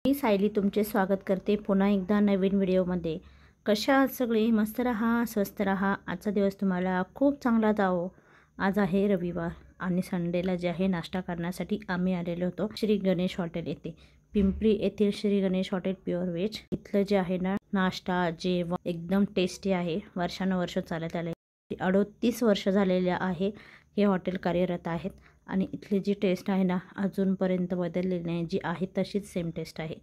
मी सायली तुमचे स्वागत करते पुन्हा एकदा नवीन व्हिडिओमध्ये। कशा आहात सगळे? मस्त रहा, स्वस्त रहा। आजचा दिवस तुम्हाला खूप चांगला जावो। आज आहे रविवार आणि संडेला जे आहे नाश्ता करण्यासाठी आम्ही आलेलो होतो श्री गणेश हॉटेल येथे। पिंपरी येथील Shri Ganesh hotel pure veg. इथलं जे आहे ना नाश्ता जेवण एकदम टेस्टी आहे। वर्षानुवर्ष चालत आले, 38 वर्ष झालेले आहे हे हॉटेल कार्यरत आहेत आणि इथली जी टेस्ट आहे ना अजूनपर्यंत बदललेली नाही, जी आहे तशीच सेम टेस्ट आहे।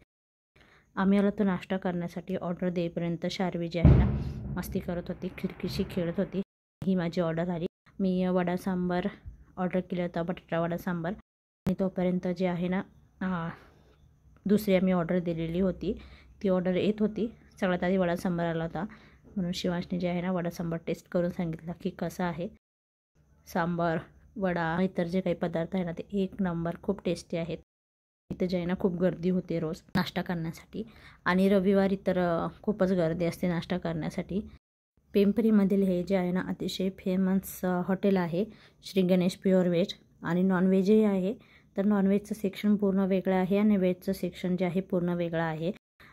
आम्ही आलो तो नाश्ता करण्यासाठी। ऑर्डर देईपर्यंत शार्वी जी आहे ना मस्ती करत होती, खिडकीशी खेळत होती। ही माझी ऑर्डर आली। मी वडा सांबार ऑर्डर केला होता, बटाटा वडा सांबार। आणि तोपर्यंत जे आहे ना दुसरी आम्ही ऑर्डर दिलेली होती, ती ऑर्डर येत होती। सगळ्यात आधी वडा सांबार आला होता, म्हणून शिवांशने जे आहे ना वडा सांबार टेस्ट करून सांगितला की कसा आहे। सांबार वडा इतर जे काही पदार्थ आहे ना ते एक नंबर, खूप टेस्टी आहेत। इथे जे आहे ना खूप गर्दी होते रोज नाश्ता करण्यासाठी आणि रविवारी तर खूपच गर्दी असते नाश्ता करण्यासाठी। पिंपरीमधील हे जे आहे ना अतिशय फेमस हॉटेल आहे श्री गणेश प्युअर व्हेज आणि नॉनव्हेजही आहे। तर नॉनव्हेजचं सेक्शन पूर्ण वेगळं आहे आणि व्हेजचं सेक्शन जे आहे पूर्ण वेगळं आहे।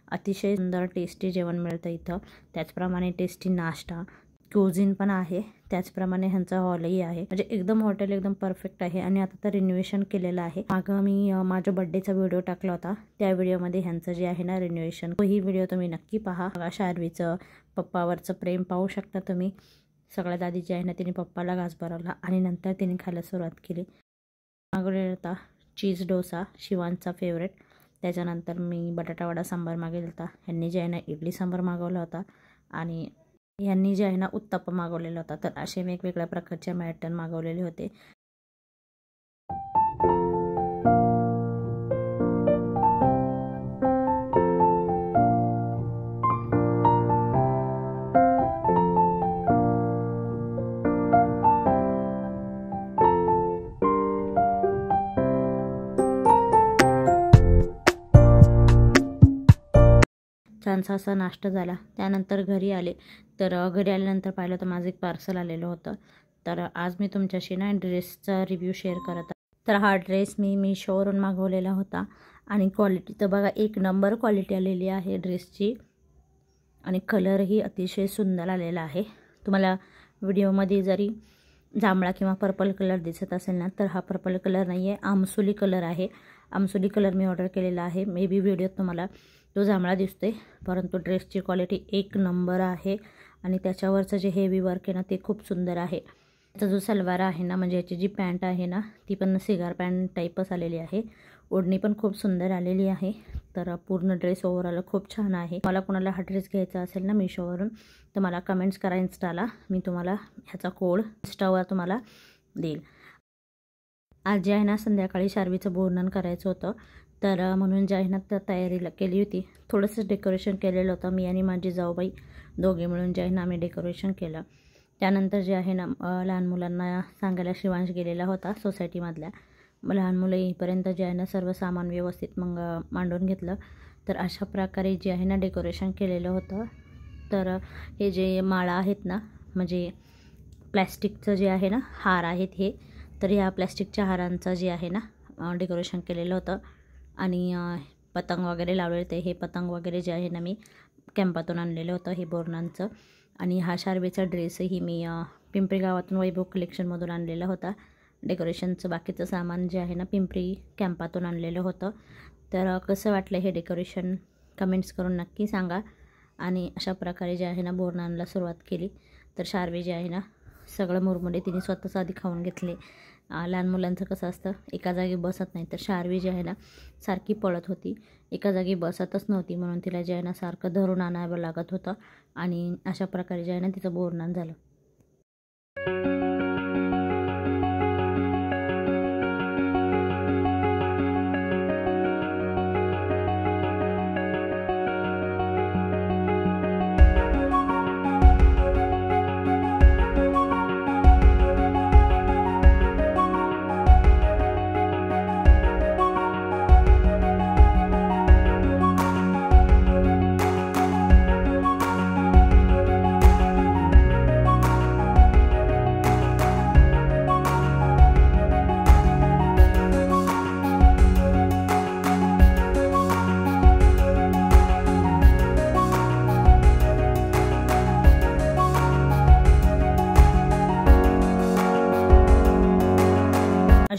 अतिशय सुंदर टेस्टी जेवण मिळतं इथं, त्याचप्रमाणे टेस्टी नाश्ता क्युझिन पण आहे, त्याचप्रमाणे ह्यांचा हॉलही आहे। म्हणजे एकदम हॉटेल एकदम परफेक्ट आहे आणि आता तर रिनोव्हेशन केलेलं आहे। मागं मी माझ्या बर्थडेचा व्हिडिओ टाकला होता, त्या व्हिडिओमध्ये ह्यांचं जे आहे ना रिनोव्हेशन, ही व्हिडिओ तुम्ही नक्की पहा। शार्वीचं पप्पावरचं प्रेम पाहू शकता तुम्ही। सगळ्यात आधी जे आहे ना तिने पप्पाला घास भरवला आणि नंतर तिने खायला सुरुवात केली। मागवलेला होता चीज डोसा, शिवांचा फेवरेट। त्याच्यानंतर मी बटाटा वडा सांबार मागवला होता। ह्यांनी जे आहे ना इडली सांबार मागवला होता आणि यांनी जे आहे ना उत्तप्पा मागवलेला होता। तर असे वेगवेगळ्या प्रकारचे मॅटन मागवलेले होते। छानसा असा नाश्ता झाला। त्यानंतर घरी आले, तर घरी आल्यानंतर पाहिलं तर माझं एक पार्सल आलेलं होतं। तर आज मी तुमच्याशी ना ड्रेसचा रिव्ह्यू शेअर करत आहे। तर हा ड्रेस मी मीशोवरून मागवलेला होता आणि क्वालिटी तर बघा एक नंबर क्वालिटी आलेली आहे ड्रेसची आणि कलरही अतिशय सुंदर आलेला आहे। तुम्हाला व्हिडिओमध्ये जरी जांभळा किंवा पर्पल कलर दिसत असेल ना, तर हा पर्पल कलर नाही आहे, आमसुली कलर आहे। आमसुली कलर मी ऑर्डर केलेला आहे। मे बी व्हिडिओत तुम्हाला तो जांभळा दिसतोय, परंतु ड्रेसची क्वालिटी एक नंबर आहे आणि त्याच्यावरचं जे हेवी वर्क आहे ना ते खूप सुंदर आहे। त्याचा जो सलवार आहे ना, म्हणजे याची जी पॅन्ट आहे ना ती पण सिगार पॅन्ट टाईपच आलेली आहे। ओढणी पण खूप सुंदर आलेली आहे। तर पूर्ण ड्रेस ओव्हरऑल खूप छान आहे। मला कोणाला हा ड्रेस घ्यायचा असेल ना मीशोवरून तर मला कमेंट्स करा इन्स्टाला, मी तुम्हाला ह्याचा कोड इन्स्टावर तुम्हाला देईल। आज जे आहे ना संध्याकाळी शार्वीचं बोरनन करायचं होतं, तर म्हणून जे आहे ना तर तयारीला केली होती। थोडंसं डेकोरेशन केलेलं होतं मी आणि माझी जाऊबाई दोघे मिळून जे आहे ना आम्ही डेकोरेशन केलं। त्यानंतर जे आहे ना लहान मुलांना सांगायला शिवांश गेलेला होता सोसायटीमधल्या। लहान मुलं येईपर्यंत जे आहे ना सर्व सामान व्यवस्थित मग मांडून घेतलं। तर अशा प्रकारे जे आहे ना डेकोरेशन केलेलं होतं। तर हे जे माळा आहेत ना, म्हणजे प्लॅस्टिकचं जे आहे ना हार आहेत हे, तर ह्या प्लॅस्टिकच्या हारांचं जे आहे ना डेकोरेशन केलेलं होतं आणि पतंग वगैरे लावलेले होते। हे पतंग वगैरे जे आहे ना मी कॅम्पातून आणलेलं होतं हे बोरनांचं। आणि हा शार्वीचा ड्रेसही मी पिंपरी गावातून वैभव कलेक्शनमधून आणलेला होता। डेकोरेशनचं बाकीचं सामान जे आहे ना पिंपरी कॅम्पातून आणलेलं होतं। तर कसं वाटलं हे डेकोरेशन कमेंट्स करून नक्की सांगा। आणि अशा प्रकारे जे आहे ना बोरनांना सुरुवात केली। तर शार्वी जे आहे ना सगळं मुरमुरे तिने स्वतःच आधी खाऊन घेतले। लहान मुलांचं कसं असतं एका जागी बसत नाही, तर शार्वी जी आहे ना सारखी पळत होती, एका जागी बसतच नव्हती, म्हणून तिला जे आहे ना सारखं धरून आणावं लागत होतं आणि अशा प्रकारे जे आहे ना तिचं बोरनान झालं।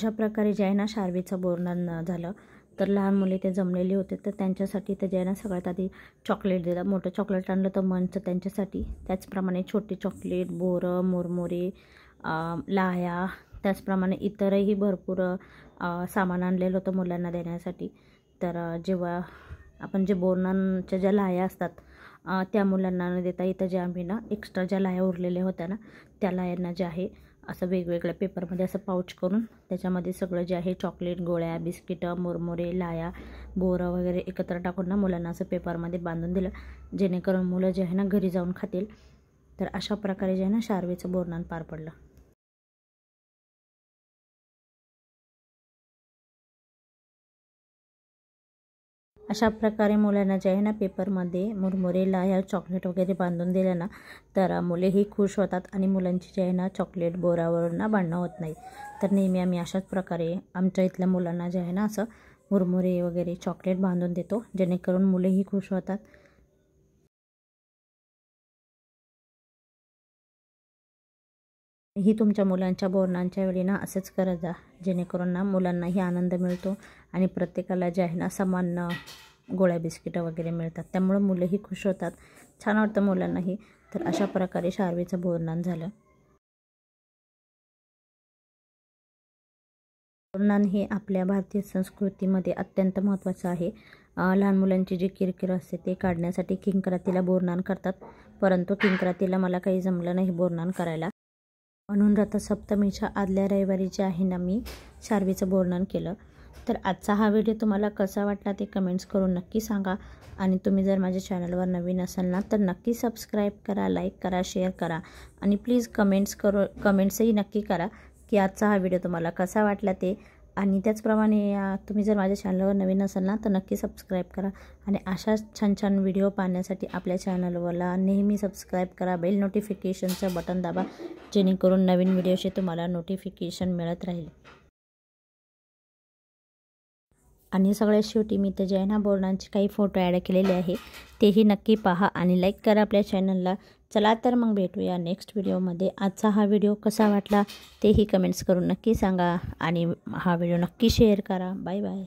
अशा प्रकारे जे आहे ना शार्वीचं बोरनान झालं. तर लहान मुले ते जमलेले होते, तर त्यांच्यासाठी ते जे आहे ना सगळ्यात आधी चॉकलेट दिलं. मोठं चॉकलेट आणलं तर मंच त्यांच्यासाठी, त्याचप्रमाणे छोटे चॉकलेट, बोरं, मुरमुरे, लाह्या, त्याचप्रमाणे इतरही भरपूर सामान आणलेलं होतं मुलांना देण्यासाठी. तर जेव्हा आपण जे बोरनांच्या ज्या लाह्या असतात त्या मुलांना न देता इथं जे आम्ही ना एक्स्ट्रा ज्या लाह्या उरलेल्या होत्या ना त्या लाह्यांना जे आहे असं वेगवेगळ्या पेपरमध्ये असं पाऊच करून त्याच्यामध्ये सगळं जे आहे चॉकलेट, गोळ्या, बिस्किटं, मुरमुरे, लाया, बोरं वगैरे एकत्र टाकून ना मुलांना असं पेपरमध्ये बांधून दिलं, जेणेकरून मुलं जे आहे ना घरी जाऊन खातील. तर अशा प्रकारे जे आहे ना शार्वीचं बोरनान पार पडलं. अशा प्रकारे मुलांना जे आहे ना पेपरमध्ये मुरमुरे, लाह्या, चॉकलेट वगैरे बांधून दिलं ना तर मुलेही खुश होतात आणि मुलांची जे आहे ना चॉकलेट बोरावरून ना भांडणं होत नाही. तर नेहमी आम्ही अशाच प्रकारे आमच्या इथल्या मुलांना जे आहे ना असं मुरमुरे वगैरे चॉकलेट बांधून देतो, जेणेकरून मुलेही खुश होतात. ही तुमच्या मुलांच्या बोरनांच्या वेळी ना असेच करत जा, जेणेकरून ना मुलांनाही आनंद मिळतो आणि प्रत्येकाला जे आहे ना समान गोळ्या, बिस्किटं वगैरे मिळतात. त्यामुळं मुलंही खुश होतात, छान वाटतं मुलांनाही. तर अशा प्रकारे शार्वीचं बोरनान झालं. बोरनान हे आपल्या भारतीय संस्कृतीमध्ये अत्यंत महत्त्वाचं आहे. लहान मुलांची जी किरकिर असते ते काढण्यासाठी किंक्रातीला बोरनान करतात, परंतु किंक्रातीला मला काही जमलं नाही बोरनान करायला, म्हणून रथसप्तमीच्या आदल्या रविवारी जे आहे ना मी शार्वीचं बोरनान केलं. तर आजचा हा व्हिडिओ तुम्हाला कसा वाटला ते कमेंट्स करून नक्की सांगा. आणि तुम्ही जर माझ्या चॅनलवर नवीन असाल ना तर नक्की सबस्क्राईब करा, लाईक करा, शेअर करा आणि प्लीज कमेंट्सही नक्की करा की आजचा हा व्हिडिओ तुम्हाला कसा वाटला ते. आणि त्याचप्रमाणे तुम्ही जर माझ्या चॅनलवर नवीन असाल ना तर नक्की सबस्क्राईब करा आणि अशाच छान छान व्हिडिओ पाहण्यासाठी आपल्या चॅनलवरला नेहमी सबस्क्राईब करा. बेल नोटिफिकेशनचं बटन दाबा, जेणेकरून नवीन व्हिडिओचे तुम्हाला नोटिफिकेशन मिळत राहील. आणि सगळ्यात शेवटी मी तर जे आहे ना बोरनांचे काही फोटो ॲड केलेले आहे, तेही नक्की पहा आणि लाईक करा आपल्या चॅनलला. चला तर मग भेटूया नेक्स्ट व्हिडिओमध्ये. आजचा हा व्हिडिओ कसा वाटला तेही कमेंट्स करून नक्की सांगा आणि हा व्हिडिओ नक्की शेअर करा. Bye bye.